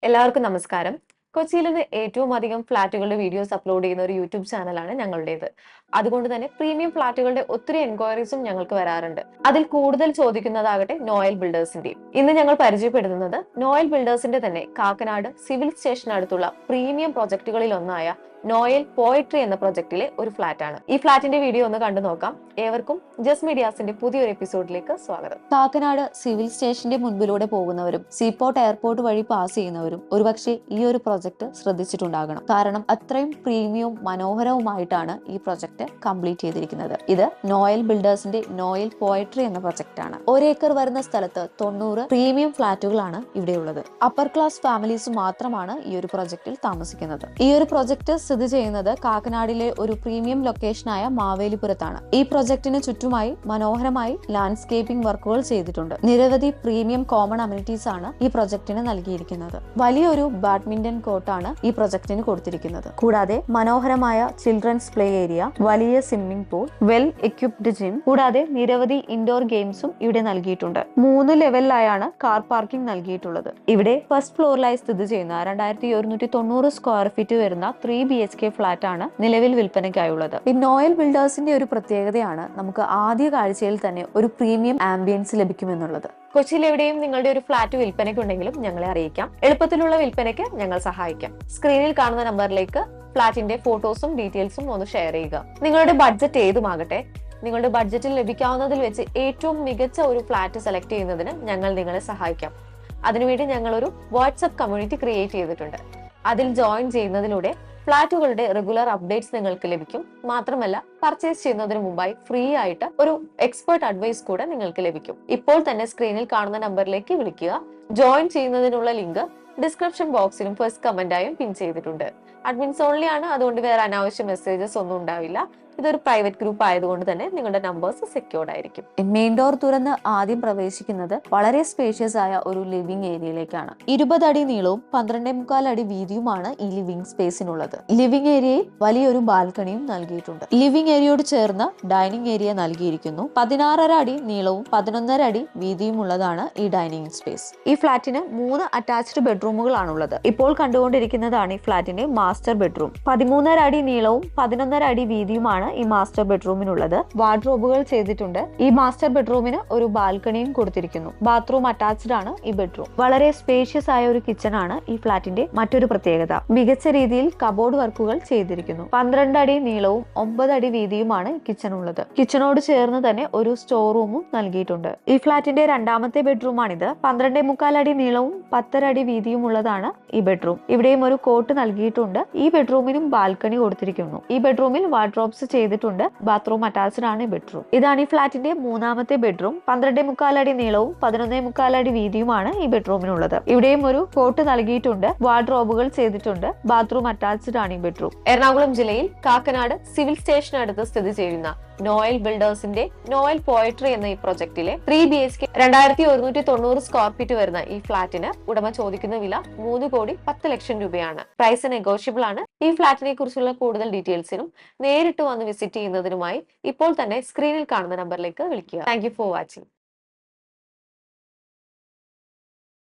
എല്ലാവർക്കും നമസ്കാരം. കൊച്ചിയിൽ നിന്ന് ഏറ്റവും അധികം ഫ്ലാറ്റുകളുടെ വീഡിയോസ് അപ്ലോഡ് ചെയ്യുന്ന ഒരു യൂട്യൂബ് ചാനലാണ് ഞങ്ങളുടേത്. അതുകൊണ്ട് തന്നെ പ്രീമിയം ഫ്ലാറ്റുകളുടെ ഒത്തിരി എൻക്വയറീസും ഞങ്ങൾക്ക് വരാറുണ്ട്. അതിൽ കൂടുതൽ ചോദിക്കുന്നതാകട്ടെ നോയൽ ബിൽഡേഴ്സിന്റെയും. ഇന്ന് ഞങ്ങൾ പരിചയപ്പെടുത്തുന്നത് നോയൽ ബിൽഡേഴ്സിന്റെ തന്നെ കാക്കനാട് സിവിൽ സ്റ്റേഷനടുത്തുള്ള പ്രീമിയം പ്രൊജക്ടുകളിൽ ഒന്നായ നോയൽ പോയട്രി എന്ന പ്രൊജക്ടിലെ ഒരു ഫ്ലാറ്റ് ആണ്. ഈ ഫ്ലാറ്റിന്റെ വീഡിയോ ഒന്ന് കണ്ടു നോക്കാം. ഏവർക്കും ജസ് മീഡിയാസിന്റെ പുതിയൊരു എപ്പിസോഡിലേക്ക് സ്വാഗതം. കാക്കനാട് സിവിൽ സ്റ്റേഷന്റെ മുൻപിലൂടെ പോകുന്നവരും സീപോർട്ട് എയർപോർട്ട് വഴി പാസ് ചെയ്യുന്നവരും ഒരുപക്ഷെ ഈ ഒരു പ്രൊജക്ട് ശ്രദ്ധിച്ചിട്ടുണ്ടാകണം. കാരണം അത്രയും പ്രീമിയവും മനോഹരവുമായിട്ടാണ് ഈ പ്രൊജക്ട് കംപ്ലീറ്റ് ചെയ്തിരിക്കുന്നത്. ഇത് നോയൽ ബിൽഡേഴ്സിന്റെ നോയൽ പോയട്രി എന്ന പ്രൊജക്ട് ആണ്. 1 ഏക്കർ വരുന്ന സ്ഥലത്ത് 90 പ്രീമിയം ഫ്ലാറ്റുകളാണ് ഇവിടെയുള്ളത്. അപ്പർ ക്ലാസ് ഫാമിലീസ് മാത്രമാണ് ഈ ഒരു പ്രൊജക്ടിൽ താമസിക്കുന്നത്. ഈ ഒരു പ്രൊജക്ട് സ്ഥിതി ചെയ്യുന്നത് കാക്കനാടിലെ ഒരു പ്രീമിയം ലൊക്കേഷനായ മാവേലിപുരത്താണ്. ഈ പ്രൊജക്ടിന് ചുറ്റുമായി മനോഹരമായി ലാൻഡ്സ്കേപ്പിംഗ് വർക്കുകൾ ചെയ്തിട്ടുണ്ട്. നിരവധി പ്രീമിയം കോമൺ അമ്യൂണിറ്റീസ് ആണ് ഈ പ്രൊജക്ടിന് നൽകിയിരിക്കുന്നത്. വലിയൊരു ബാഡ്മിന്റൺ കോർട്ടാണ് ഈ പ്രൊജക്ടിന് കൊടുത്തിരിക്കുന്നത്. കൂടാതെ മനോഹരമായ ചിൽഡ്രൻസ് പ്ലേ ഏരിയ, വലിയ swimming pool, well equipped gym, കൂടാതെ നിരവധി ഇൻഡോർ ഗെയിംസും ഇവിടെ നൽകിയിട്ടുണ്ട്. 3 ലെവലിലായാണ് കാർ പാർക്കിംഗ് നൽകിയിട്ടുള്ളത്. ഇവിടെ ഫസ്റ്റ് ഫ്ലോറിലായി സ്ഥിതി ചെയ്യുന്ന 2190 സ്ക്വയർ ഫീറ്റ് വരുന്ന 3 BHK ഫ്ലാറ്റ് ആണ് നിലവിൽ വിൽപ്പനയ്ക്കായുള്ളത്. ഈ നോയൽ ബിൽഡേഴ്സിന്റെ ഒരു പ്രത്യേകതയാണ് നമുക്ക് ആദ്യ കാഴ്ചയിൽ തന്നെ ഒരു പ്രീമിയം ആംബിയൻസ് ലഭിക്കുമെന്നുള്ളത്. കൊച്ചിയിൽ എവിടെയും നിങ്ങളുടെ ഒരു ഫ്ലാറ്റ് വിൽപ്പനയ്ക്കുണ്ടെങ്കിലും ഞങ്ങളെ അറിയിക്കാം. എളുപ്പത്തിലുള്ള വിൽപ്പനയ്ക്ക് ഞങ്ങൾ സഹായിക്കാം. സ്ക്രീനിൽ കാണുന്ന നമ്പറിലേക്ക് ഫ്ലാറ്റിന്റെ ഫോട്ടോസും ഡീറ്റെയിൽസും ഒന്ന് ഷെയർ ചെയ്യുക. നിങ്ങളുടെ ബഡ്ജറ്റ് ഏതുമാകട്ടെ, നിങ്ങളുടെ ബഡ്ജറ്റിൽ ലഭിക്കാവുന്നതിൽ വെച്ച് ഏറ്റവും മികച്ച ഒരു ഫ്ലാറ്റ് സെലക്ട് ചെയ്യുന്നതിന് ഞങ്ങൾ നിങ്ങളെ സഹായിക്കാം. അതിനുവേണ്ടി ഞങ്ങൾ ഒരു വാട്സ്ആപ്പ് കമ്മ്യൂണിറ്റി ക്രിയേറ്റ് ചെയ്തിട്ടുണ്ട്. അതിൽ ജോയിൻ ചെയ്യുന്നതിലൂടെ ഫ്ലാറ്റുകളുടെ റെഗുലർ അപ്ഡേറ്റ്സ് നിങ്ങൾക്ക് ലഭിക്കും. മാത്രമല്ല പർച്ചേസ് ചെയ്യുന്നതിന് മുമ്പായി ഫ്രീ ആയിട്ട് ഒരു എക്സ്പെർട്ട് അഡ്വൈസ് കൂടെ നിങ്ങൾക്ക് ലഭിക്കും. ഇപ്പോൾ തന്നെ സ്ക്രീനിൽ കാണുന്ന നമ്പറിലേക്ക് വിളിക്കുക. ജോയിൻ ചെയ്യുന്നതിനുള്ള ലിങ്ക് ഡിസ്ക്രിപ്ഷൻ ബോക്സിലും ഫസ്റ്റ് കമന്റായും പിൻ ചെയ്തിട്ടുണ്ട്. അഡ്മിൻസ് ഓൺലി ആണ്, അതുകൊണ്ട് വേറെ അനാവശ്യ മെസ്സേജസ് ഒന്നും ഉണ്ടാവില്ല. ഇതൊരു പ്രൈവറ്റ് ഗ്രൂപ്പ് ആയതുകൊണ്ട് തന്നെ നിങ്ങളുടെ നമ്പേഴ്സ് സെക്യൂർഡ് ആയിരിക്കും. മെയിൻ ഡോർ തുറന്ന് ആദ്യം പ്രവേശിക്കുന്നത് വളരെ സ്പേഷ്യസ് ആയ ഒരു ലിവിംഗ് ഏരിയയിലേക്കാണ്. 20 അടി നീളവും 12.25 അടി വീതിയുമാണ് ഈ ലിവിംഗ് സ്പേസിനുള്ളത്. ലിവിംഗ് ഏരിയയിൽ വലിയൊരു ബാൽക്കണിയും നൽകിയിട്ടുണ്ട്. ലിവിംഗ് ഏരിയയോട് ചേർന്ന് ഡൈനിങ് ഏരിയ നൽകിയിരിക്കുന്നു. 16.5 അടി നീളവും 11.5 അടി വീതിയും ഉള്ളതാണ് ഈ ഡൈനിങ് സ്പേസ്. ഈ ഫ്ലാറ്റിന് 3 അറ്റാച്ച്ഡ് ബെഡ്റൂമുകളാണുള്ളത്. ഇപ്പോൾ കണ്ടുകൊണ്ടിരിക്കുന്നതാണ് ഈ ഫ്ലാറ്റിന്റെ മാസ്റ്റർ ബെഡ്റൂം. 13.5 അടി നീളവും 11.5 അടി വീതിയുമാണ് ഈ മാസ്റ്റർ ബെഡ്റൂമിനുള്ളത്. വാർഡ്രോബുകൾ ചെയ്തിട്ടുണ്ട്. ഈ മാസ്റ്റർ ബെഡ്റൂമിന് ഒരു ബാൽക്കണിയും കൊടുത്തിരിക്കുന്നു. ബാത്റൂം അറ്റാച്ച്ഡ് ആണ് ഈ ബെഡ്റൂം. വളരെ സ്പേഷ്യസ് ആയ ഒരു കിച്ചൺ ആണ് ഈ ഫ്ലാറ്റിന്റെ മറ്റൊരു പ്രത്യേകത. മികച്ച രീതിയിൽ കബോർഡ് വർക്കുകൾ ചെയ്തിരിക്കുന്നു. 12 അടി നീളവും 9 അടി വീതിയുമാണ് കിച്ചൺ ഉള്ളത്. കിച്ചണോട് ചേർന്ന് തന്നെ ഒരു സ്റ്റോർ റൂമും നൽകിയിട്ടുണ്ട്. ഈ ഫ്ലാറ്റിന്റെ രണ്ടാമത്തെ ബെഡ്റൂം ആണിത്. 12.25 അടി നീളവും 10 അടി വീതിയും ഉള്ളതാണ് ഈ ബെഡ്റൂം. ഇവിടെയും ഒരു കോട്ട് നൽകിയിട്ടുണ്ട്. ഈ ബെഡ്റൂമിനും ബാൽക്കണി കൊടുത്തിരിക്കുന്നു. ഈ ബെഡ്റൂമിൽ വാർഡ്രോബ്സ് ചെയ്തിട്ടുണ്ട്. ബാത്റൂം അറ്റാച്ച്ഡ് ആണ് ഈ ബെഡ്റൂം. ഇതാണ് ഈ ഫ്ലാറ്റിന്റെ മൂന്നാമത്തെ ബെഡ്റൂം. 12.25 അടി നീളവും 11.25 അടി വീതിയുമാണ് ഈ ബെഡ്റൂമിനുള്ളത്. ഇവിടെയും ഒരു കോട്ട് നൽകിയിട്ടുണ്ട്. വാർഡ്രോബുകൾ ചെയ്തിട്ടുണ്ട്. ബാത്റൂം അറ്റാച്ച്ഡ് ആണ് ഈ ബെഡ്റൂം. എറണാകുളം ജില്ലയിൽ കാക്കനാട് സിവിൽ സ്റ്റേഷനടുത്ത് സ്ഥിതി ചെയ്യുന്ന നോയൽ ബിൽഡേഴ്സിന്റെ നോയൽ പോയട്രി എന്ന ഈ പ്രൊജക്ടിലെ 3 BHK 2190 സ്ക്വയർ ഫീറ്റ് വരുന്ന ഈ ഫ്ലാറ്റിന് ഉടമ ചോദിക്കുന്ന വില 3,10,00,000 രൂപയാണ്. പ്രൈസ് നെഗോഷ്യബിൾ ആണ്. ഈ ഫ്ലാറ്റിനെ കുറിച്ചുള്ള കൂടുതൽ ഡീറ്റെയിൽസിനും നേരിട്ട് വന്ന് വിസിറ്റ് ചെയ്യുന്നതിനുമായി ഇപ്പോൾ തന്നെ സ്ക്രീനിൽ കാണുന്ന നമ്പറിലേക്ക് വിളിക്കുക. Thank you for watching.